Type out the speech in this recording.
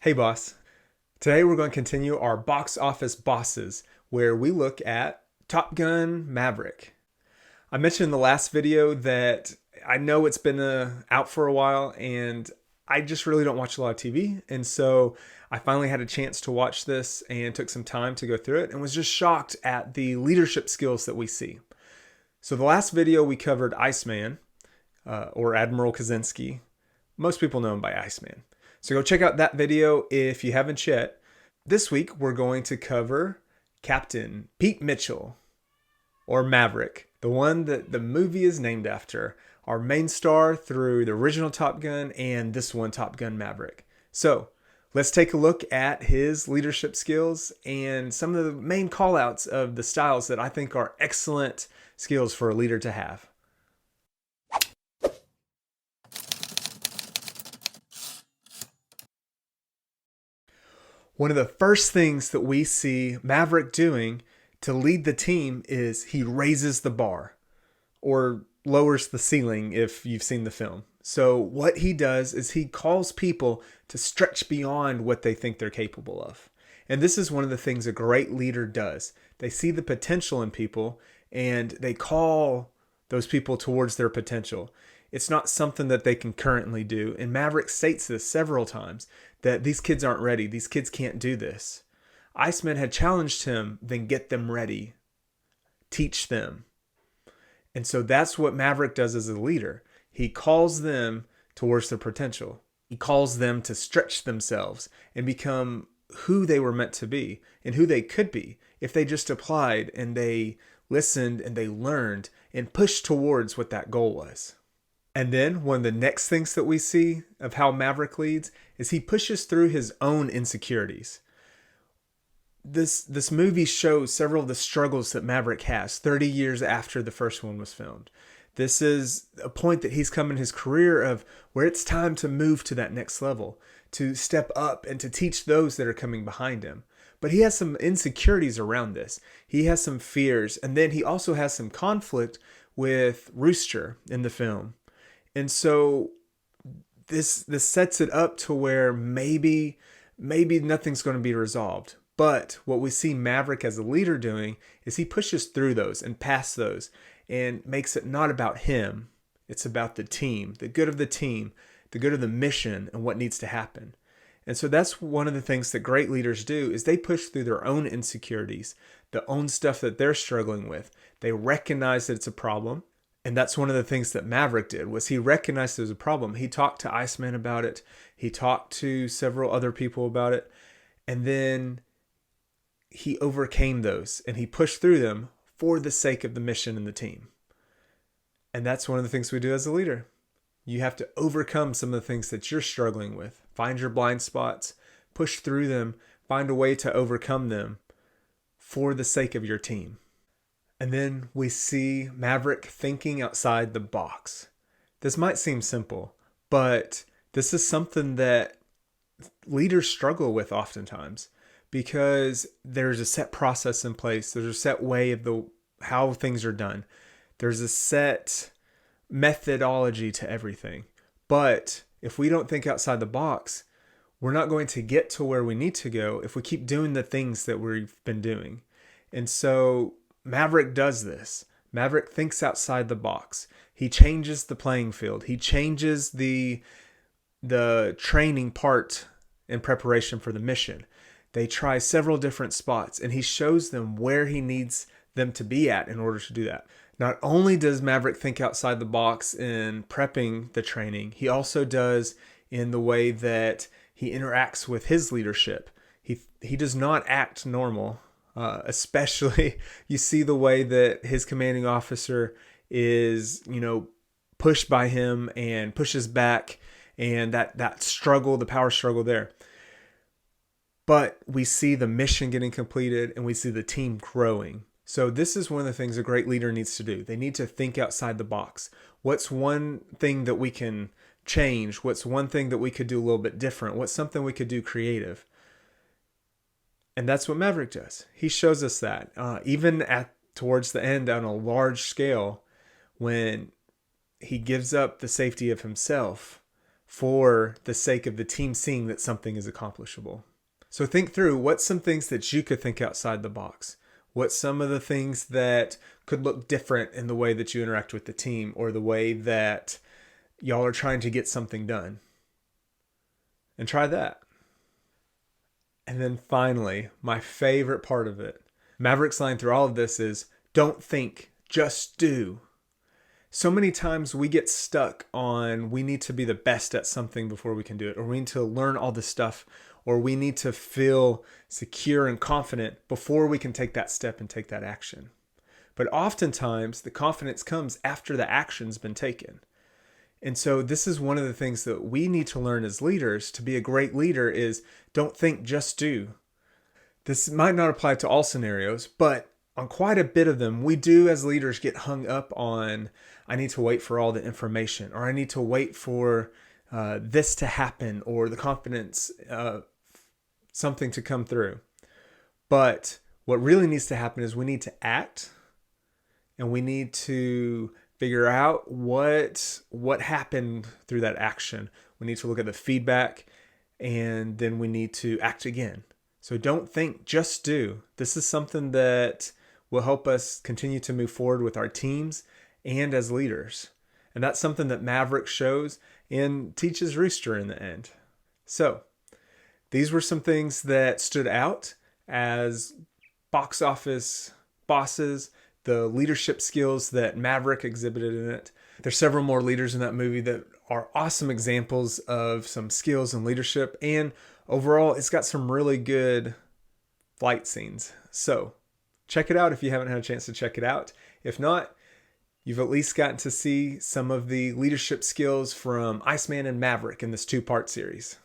Hey boss. Today we're going to continue our box office bosses where we look at Top Gun Maverick. I mentioned in the last video that I know it's been out for a while and I just really don't watch a lot of TV. And so I finally had a chance to watch this and took some time to go through it and was just shocked at the leadership skills that we see. So the last video we covered Iceman, or Admiral Kaczynski. Most people know him by Iceman. So go check out that video if you haven't yet. This week we're going to cover Captain Pete Mitchell, or Maverick, the one that the movie is named after, our main star through the original Top Gun and this one, Top Gun Maverick. So let's take a look at his leadership skills and some of the main callouts of the styles that I think are excellent skills for a leader to have. One of the first things that we see Maverick doing to lead the team is he raises the bar or lowers the ceiling if you've seen the film. So what he does is he calls people to stretch beyond what they think they're capable of. And this is one of the things a great leader does. They see the potential in people and they call those people towards their potential. It's not something that they can currently do. And Maverick states this several times, that these kids aren't ready. These kids can't do this. Iceman had challenged him, then get them ready. Teach them. And so that's what Maverick does as a leader. He calls them towards their potential. He calls them to stretch themselves and become who they were meant to be and who they could be if they just applied and they listened and they learned and pushed towards what that goal was. And then one of the next things that we see of how Maverick leads is he pushes through his own insecurities. This movie shows several of the struggles that Maverick has 30 years after the first one was filmed. This is a point that he's come in his career of where it's time to move to that next level, to step up and to teach those that are coming behind him. But he has some insecurities around this. He has some fears, and then he also has some conflict with Rooster in the film. And so this sets it up to where maybe nothing's going to be resolved. But what we see Maverick as a leader doing is he pushes through those and past those and makes it not about him. It's about the team, the good of the team, the good of the mission and what needs to happen. And so that's one of the things that great leaders do is they push through their own insecurities, the own stuff that they're struggling with. They recognize that it's a problem. And that's one of the things that Maverick did was he recognized there was a problem. He talked to Iceman about it. He talked to several other people about it. And then he overcame those and he pushed through them for the sake of the mission and the team. And that's one of the things we do as a leader. You have to overcome some of the things that you're struggling with. Find your blind spots, push through them, find a way to overcome them for the sake of your team. And then we see Maverick thinking outside the box. This might seem simple, but this is something that leaders struggle with oftentimes because there's a set process in place. There's a set way of how things are done. There's a set methodology to everything. But if we don't think outside the box, we're not going to get to where we need to go if we keep doing the things that we've been doing. And so Maverick does this. Maverick thinks outside the box. He changes the playing field. He changes the training part in preparation for the mission. They try several different spots and he shows them where he needs them to be at in order to do that. Not only does Maverick think outside the box in prepping the training, he also does in the way that he interacts with his leadership. He does not act normal. Especially you see the way that his commanding officer is, pushed by him and pushes back and that struggle, the power struggle there. But we see the mission getting completed and we see the team growing. So this is one of the things a great leader needs to do. They need to think outside the box. What's one thing that we can change? What's one thing that we could do a little bit different? What's something we could do creative? And that's what Maverick does. He shows us that even towards the end on a large scale, when he gives up the safety of himself for the sake of the team seeing that something is accomplishable. So think through what's some things that you could think outside the box. What's some of the things that could look different in the way that you interact with the team or the way that y'all are trying to get something done. And try that. And then finally, my favorite part of it, Maverick's line through all of this is, don't think, just do. So many times we get stuck on we need to be the best at something before we can do it, or we need to learn all this stuff, or we need to feel secure and confident before we can take that step and take that action. But oftentimes the confidence comes after the action's been taken. And so this is one of the things that we need to learn as leaders. To be a great leader is don't think, just do. This might not apply to all scenarios, but on quite a bit of them, we do as leaders get hung up on, I need to wait for all the information, or I need to wait for this to happen, or the confidence, something to come through. But what really needs to happen is we need to act, and we need to figure out what happened through that action. We need to look at the feedback, and then we need to act again. So don't think, just do. This is something that will help us continue to move forward with our teams and as leaders. And that's something that Maverick shows and teaches Rooster in the end. So these were some things that stood out as box office bosses, the leadership skills that Maverick exhibited in it. There's several more leaders in that movie that are awesome examples of some skills and leadership. And overall, it's got some really good flight scenes. So check it out if you haven't had a chance to check it out. If not, you've at least gotten to see some of the leadership skills from Iceman and Maverick in this 2-part series.